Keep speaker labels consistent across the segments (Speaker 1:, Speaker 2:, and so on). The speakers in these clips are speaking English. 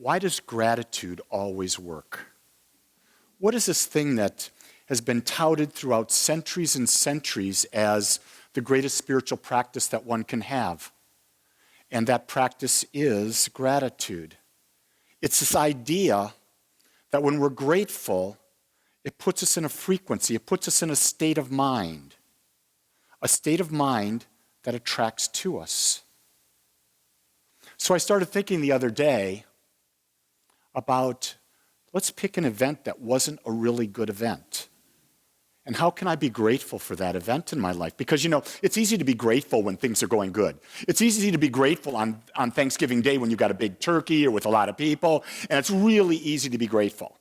Speaker 1: why does gratitude always work? What is this thing that has been touted throughout centuries and centuries as the greatest spiritual practice that one can have? And that practice is gratitude. It's this idea that when we're grateful, it puts us in a frequency, it puts us in a state of mind that attracts to us. So I started thinking the other day about, let's pick an event that wasn't a really good event. And how can I be grateful for that event in my life? Because, it's easy to be grateful when things are going good. It's easy to be grateful on Thanksgiving Day when you've got a big turkey or with a lot of people, and it's really easy to be grateful.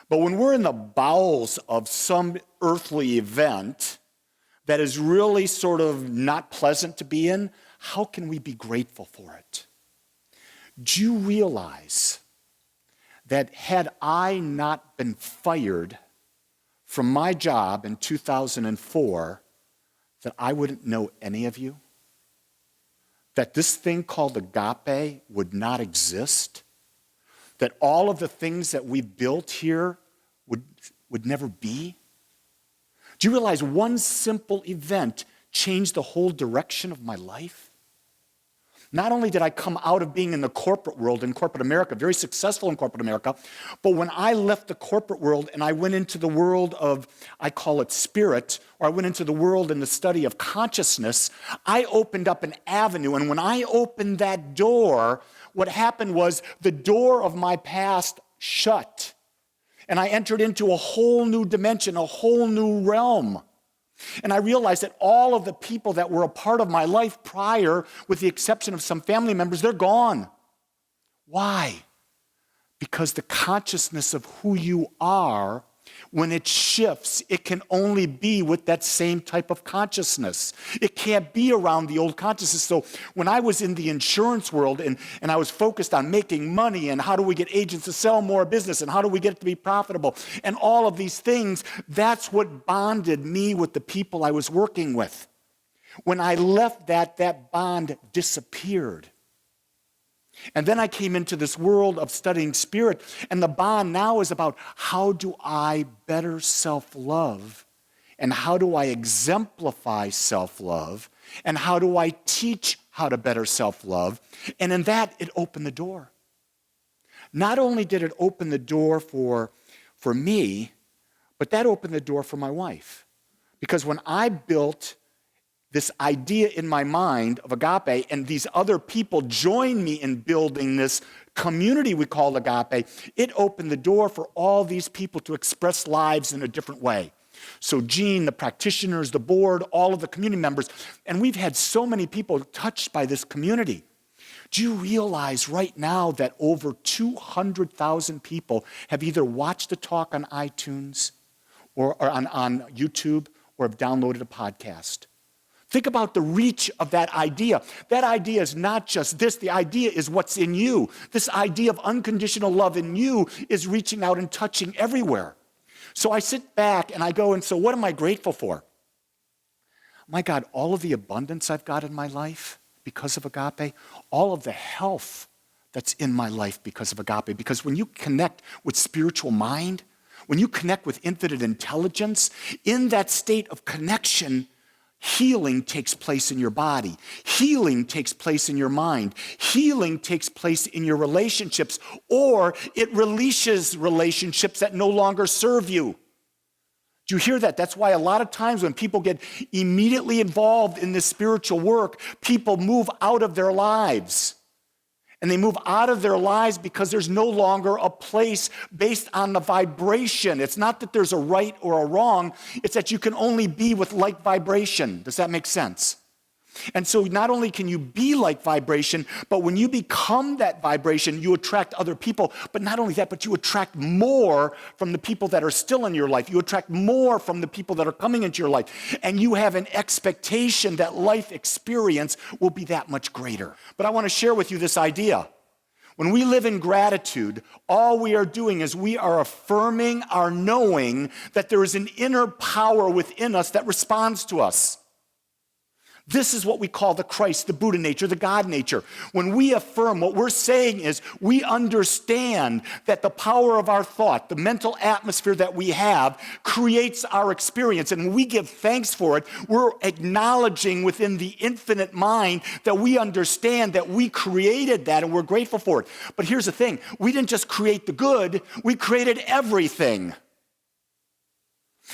Speaker 1: But when we're in the bowels of some earthly event that is really sort of not pleasant to be in, how can we be grateful for it? Do you realize that had I not been fired from my job in 2004, that I wouldn't know any of you? That this thing called agape would not exist? That all of the things that we built here would never be? Do you realize one simple event changed the whole direction of my life? Not only did I come out of being in the corporate world, in corporate America, very successful in corporate America, but when I left the corporate world and I went into the world of, I call it spirit, or I went into the world in the study of consciousness, I opened up an avenue. And when I opened that door, what happened was the door of my past shut. And I entered into a whole new dimension, a whole new realm. And I realized that all of the people that were a part of my life prior, with the exception of some family members, they're gone. Why? Because the consciousness of who you are, when it shifts, it can only be with that same type of consciousness. It can't be around the old consciousness. So when I was in the insurance world and I was focused on making money and how do we get agents to sell more business and how do we get it to be profitable and all of these things, that's what bonded me with the people I was working with. When I left that bond disappeared. And then I came into this world of studying spirit, and the bond now is about how do I better self-love, and how do I exemplify self-love, and how do I teach how to better self-love. And in that, it opened the door. Not only did it open the door for me, but that opened the door for my wife. Because when I built this idea in my mind of agape, and these other people joined me in building this community we call agape, it opened the door for all these people to express lives in a different way. So Gene, the practitioners, the board, all of the community members, and we've had so many people touched by this community. Do you realize right now that over 200,000 people have either watched the talk on iTunes or on YouTube or have downloaded a podcast? Think about the reach of that idea. That idea is not just this. The idea is what's in you. This idea of unconditional love in you is reaching out and touching everywhere. So I sit back and I go, and so what am I grateful for? My God, all of the abundance I've got in my life because of agape, all of the health that's in my life because of agape. Because when you connect with spiritual mind, when you connect with infinite intelligence, in that state of connection, healing takes place in your body. Healing takes place in your mind. Healing takes place in your relationships, or it releases relationships that no longer serve you. Do you hear that? That's why a lot of times when people get immediately involved in this spiritual work, people move out of their lives. And they move out of their lives because there's no longer a place based on the vibration. It's not that there's a right or a wrong. It's that you can only be with like vibration. Does that make sense? And so not only can you be like vibration, but when you become that vibration, you attract other people. But not only that, but you attract more from the people that are still in your life. You attract more from the people that are coming into your life. And you have an expectation that life experience will be that much greater. But I want to share with you this idea. When we live in gratitude, all we are doing is we are affirming our knowing that there is an inner power within us that responds to us. This is what we call the Christ, the Buddha nature, the God nature. When we affirm, what we're saying is we understand that the power of our thought, the mental atmosphere that we have, creates our experience. And when we give thanks for it, we're acknowledging within the infinite mind that we understand that we created that and we're grateful for it. But here's the thing, we didn't just create the good, we created everything.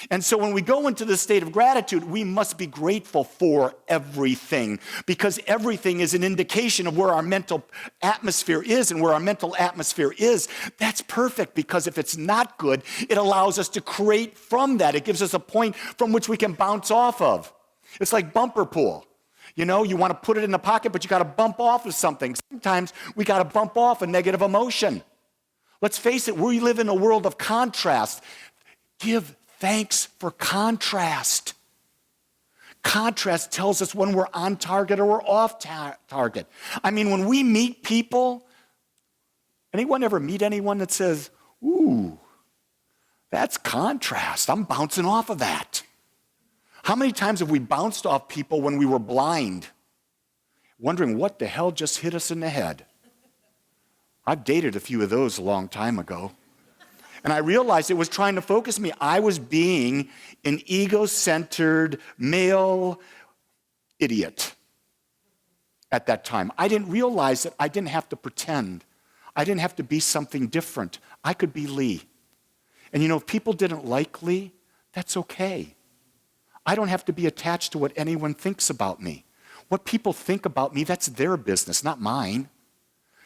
Speaker 1: And so when we go into the state of gratitude, we must be grateful for everything, because everything is an indication of where our mental atmosphere is, and where our mental atmosphere is, that's perfect, because if it's not good, it allows us to create from that. It gives us a point from which we can bounce off of. It's like bumper pool. You know, you want to put it in the pocket, but you got to bump off of something. Sometimes we got to bump off a negative emotion. Let's face it, we live in a world of contrast. Give thanks for contrast. Contrast tells us when we're on target or we're off target. I mean, when we meet people, anyone ever meet anyone that says, ooh, that's contrast. I'm bouncing off of that. How many times have we bounced off people when we were blind, wondering what the hell just hit us in the head? I've dated a few of those a long time ago. And I realized it was trying to focus me. I was being an ego-centered male idiot at that time. I didn't realize that I didn't have to pretend. I didn't have to be something different. I could be Lee. And you know, if people didn't like Lee, that's okay. I don't have to be attached to what anyone thinks about me. What people think about me, that's their business, not mine.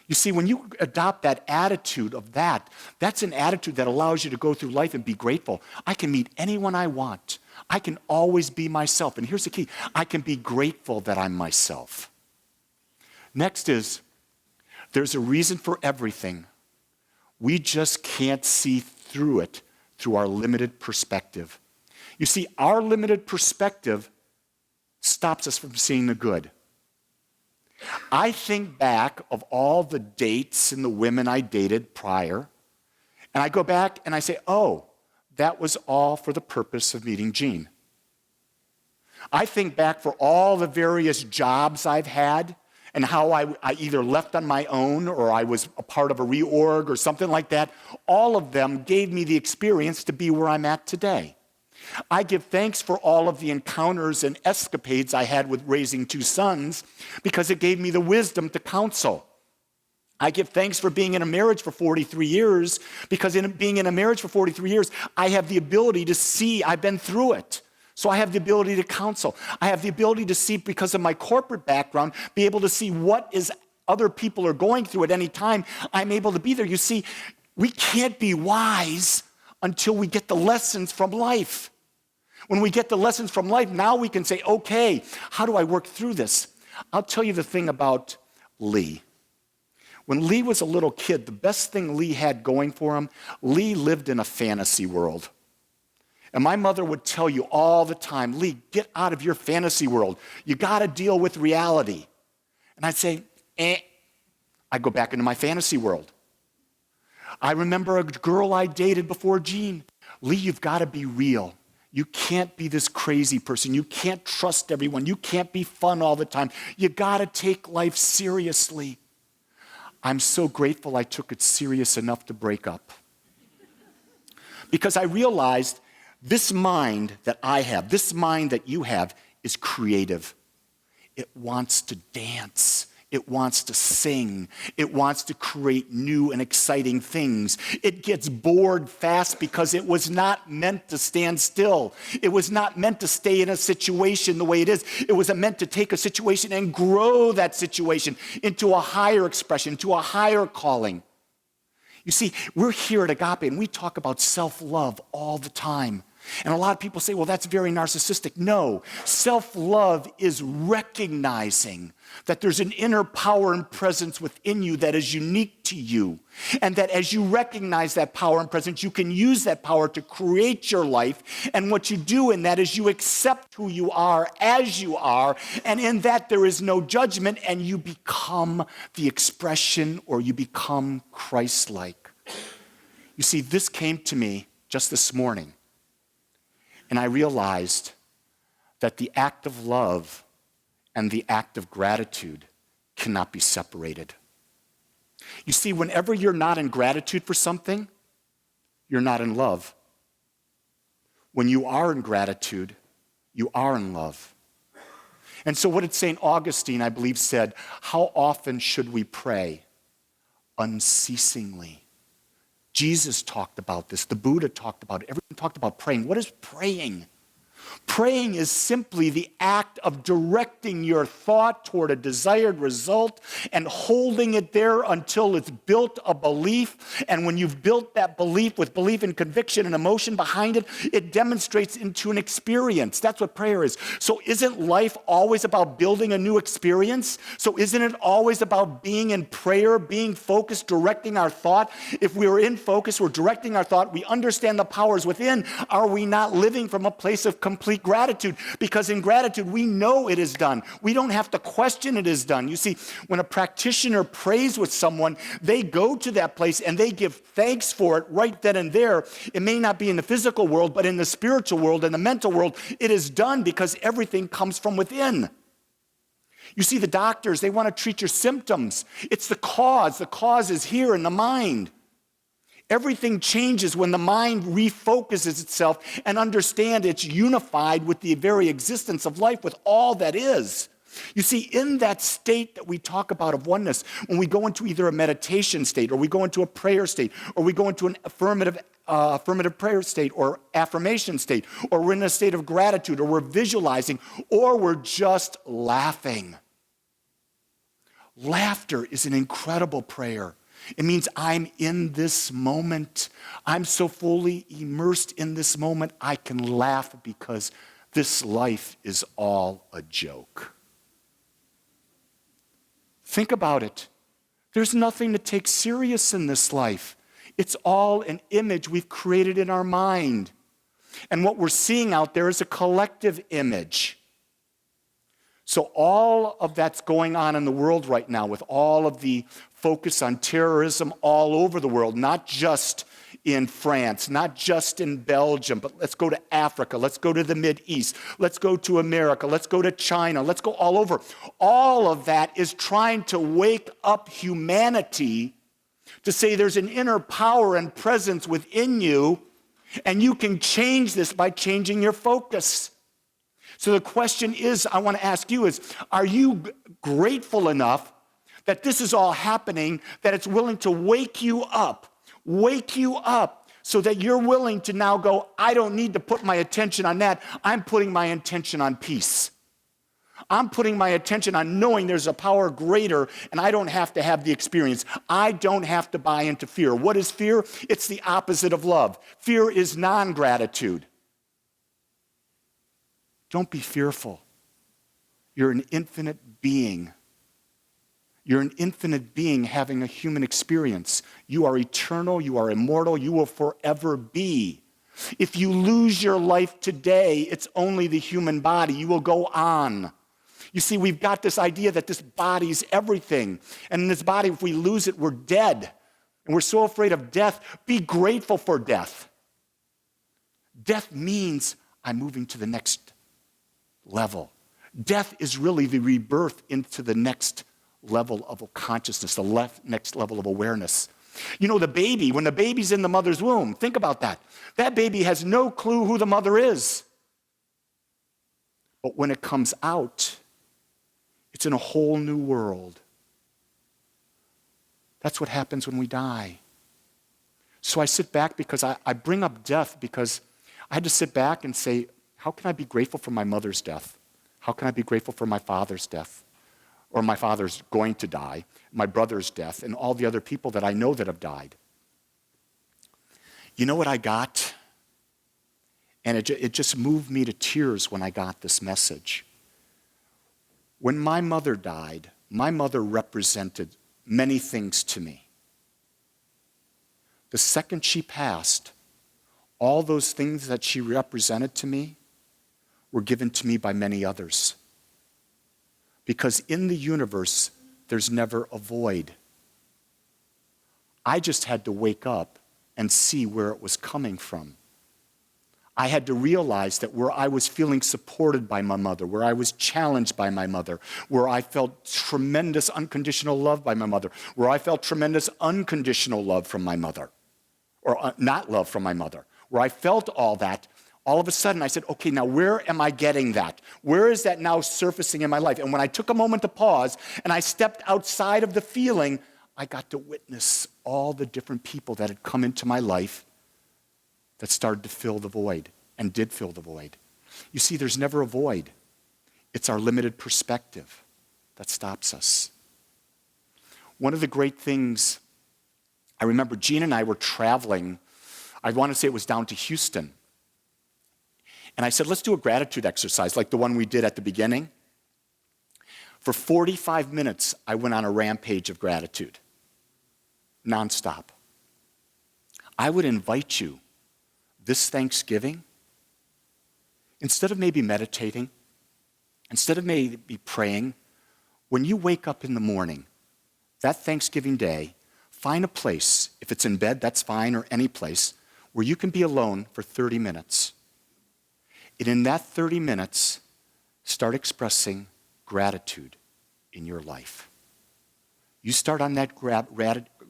Speaker 1: You see, when you adopt that attitude of that's an attitude that allows you to go through life and be grateful. I can meet anyone I want. I can always be myself. And here's the key. I can be grateful that I'm myself. Next is, there's a reason for everything. We just can't see through it through our limited perspective. You see, our limited perspective stops us from seeing the good. I think back of all the dates and the women I dated prior, and I go back and I say, oh, that was all for the purpose of meeting Jean. I think back for all the various jobs I've had and how I either left on my own or I was a part of a reorg or something like that. All of them gave me the experience to be where I'm at today. I give thanks for all of the encounters and escapades I had with raising two sons because it gave me the wisdom to counsel. I give thanks for being in a marriage for 43 years because in being in a marriage for 43 years, I have the ability to see, I've been through it. So I have the ability to counsel. I have the ability to see, because of my corporate background, be able to see what is other people are going through at any time. I'm able to be there. You see, we can't be wise until we get the lessons from life. When we get the lessons from life, now we can say, okay, how do I work through this? I'll tell you the thing about Lee. When Lee was a little kid, the best thing Lee had going for him, Lee lived in a fantasy world. And my mother would tell you all the time, Lee, get out of your fantasy world. You got to deal with reality. And I'd say, I'd go back into my fantasy world. I remember a girl I dated before Jean. Lee, you've got to be real. You can't be this crazy person. You can't trust everyone. You can't be fun all the time. You got to take life seriously. I'm so grateful I took it serious enough to break up. Because I realized this mind that I have, this mind that you have, is creative. It wants to dance. It wants to sing. It wants to create new and exciting things. It gets bored fast because it was not meant to stand still. It was not meant to stay in a situation the way it is. It was meant to take a situation and grow that situation into a higher expression, into a higher calling. You see, we're here at Agape and we talk about self-love all the time. And a lot of people say, well, that's very narcissistic. No, self-love is recognizing that there's an inner power and presence within you that is unique to you. And that as you recognize that power and presence, you can use that power to create your life. And what you do in that is you accept who you are as you are. And in that there is no judgment, and you become the expression, or you become Christ-like. You see, this came to me just this morning. And I realized that the act of love and the act of gratitude cannot be separated. You see, whenever you're not in gratitude for something, you're not in love. When you are in gratitude, you are in love. And so what did St. Augustine, I believe, said? How often should we pray? Unceasingly. Jesus talked about this. The Buddha talked about it. Everyone talked about praying. What is praying? Praying is simply the act of directing your thought toward a desired result and holding it there until it's built a belief. And when you've built that belief with belief and conviction and emotion behind it, it demonstrates into an experience. That's what prayer is. So isn't life always about building a new experience? So isn't it always about being in prayer, being focused, directing our thought? If we are in focus, we're directing our thought, we understand the powers within. Are we not living from a place of complete gratitude? Because in gratitude, we know it is done. We don't have to question it is done. You see, when a practitioner prays with someone, they go to that place and they give thanks for it right then and there. It may not be in the physical world, but in the spiritual world and the mental world, it is done because everything comes from within. You see, the doctors, they want to treat your symptoms. It's the cause. The cause is here in the mind. Everything changes when the mind refocuses itself and understands it's unified with the very existence of life, with all that is. You see, in that state that we talk about of oneness, when we go into either a meditation state, or we go into a prayer state, or we go into an affirmative prayer state, or affirmation state, or we're in a state of gratitude, or we're visualizing, or we're just laughing. Laughter is an incredible prayer. It means I'm in this moment. I'm so fully immersed in this moment, I can laugh because this life is all a joke. Think about it. There's nothing to take serious in this life. It's all an image we've created in our mind. And what we're seeing out there is a collective image. So all of that's going on in the world right now, with all of the focus on terrorism all over the world, not just in France, not just in Belgium, but let's go to Africa, let's go to the Mideast, let's go to America, let's go to China, let's go all over. All of that is trying to wake up humanity to say there's an inner power and presence within you, and you can change this by changing your focus. So the question is, I want to ask you is, are you grateful enough that this is all happening, that it's willing to wake you up so that you're willing to now go, I don't need to put my attention on that. I'm putting my attention on peace. I'm putting my attention on knowing there's a power greater and I don't have to have the experience. I don't have to buy into fear. What is fear? It's the opposite of love. Fear is non-gratitude. Don't be fearful. You're an infinite being. You're an infinite being having a human experience. You are eternal. You are immortal. You will forever be. If you lose your life today, it's only the human body. You will go on. You see, we've got this idea that this body's everything. And in this body, if we lose it, we're dead. And we're so afraid of death. Be grateful for death. Death means I'm moving to the next level. Death is really the rebirth into the next level of consciousness, the next level of awareness. You know, the baby, when the baby's in the mother's womb, think about that. That baby has no clue who the mother is. But when it comes out, it's in a whole new world. That's what happens when we die. So I sit back because I bring up death because I had to sit back and say, how can I be grateful for my mother's death? How can I be grateful for my father's death? Or my father's going to die, my brother's death, and all the other people that I know that have died. You know what I got? And it just moved me to tears when I got this message. When my mother died, my mother represented many things to me. The second she passed, all those things that she represented to me were given to me by many others. Because in the universe, there's never a void. I just had to wake up and see where it was coming from. I had to realize that where I was feeling supported by my mother, where I was challenged by my mother, where I felt tremendous unconditional love by my mother, where I felt tremendous unconditional love from my mother, or not love from my mother, where I felt all that, all of a sudden I said, okay, now where am I getting that? Where is that now surfacing in my life? And when I took a moment to pause and I stepped outside of the feeling, I got to witness all the different people that had come into my life that started to fill the void and did fill the void. You see, there's never a void. It's our limited perspective that stops us. One of the great things, I remember Gene and I were traveling, I want to say it was down to Houston. And I said, let's do a gratitude exercise like the one we did at the beginning. For 45 minutes, I went on a rampage of gratitude, nonstop. I would invite you this Thanksgiving, instead of maybe meditating, instead of maybe praying, when you wake up in the morning, that Thanksgiving day, find a place, if it's in bed, that's fine, or any place, where you can be alone for 30 minutes. And in that 30 minutes, start expressing gratitude in your life. You start on that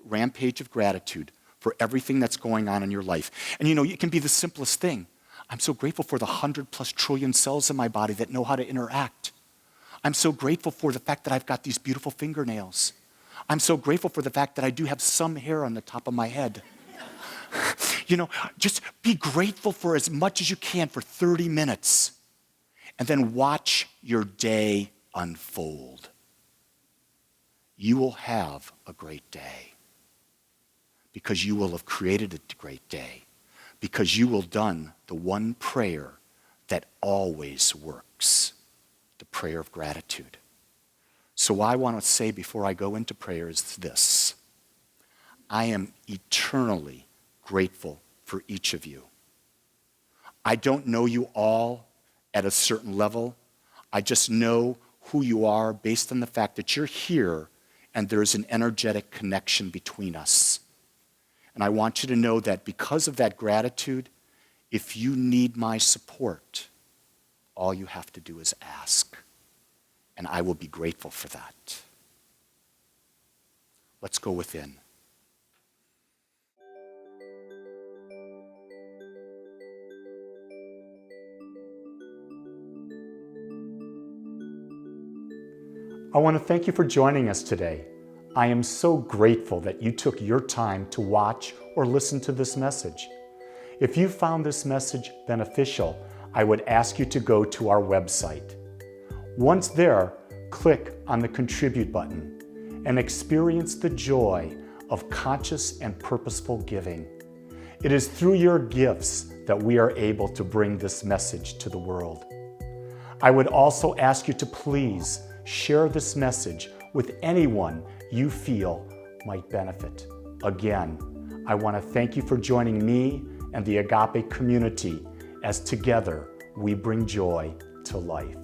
Speaker 1: rampage of gratitude for everything that's going on in your life. And it can be the simplest thing. I'm so grateful for the 100+ trillion cells in my body that know how to interact. I'm so grateful for the fact that I've got these beautiful fingernails. I'm so grateful for the fact that I do have some hair on the top of my head. Just be grateful for as much as you can for 30 minutes. And then watch your day unfold. You will have a great day. Because you will have created a great day. Because you will have done the one prayer that always works. The prayer of gratitude. So what I want to say before I go into prayer is this. I am eternally grateful for each of you. I don't know you all at a certain level. I just know who you are based on the fact that you're here and there's an energetic connection between us. And I want you to know that because of that gratitude, if you need my support, all you have to do is ask. And I will be grateful for that. Let's go within. I want to thank you for joining us today. I am so grateful that you took your time to watch or listen to this message. If you found this message beneficial, I would ask you to go to our website. Once there, click on the Contribute button and experience the joy of conscious and purposeful giving. It is through your gifts that we are able to bring this message to the world. I would also ask you to please share this message with anyone you feel might benefit. Again, I want to thank you for joining me and the Agape community as together we bring joy to life.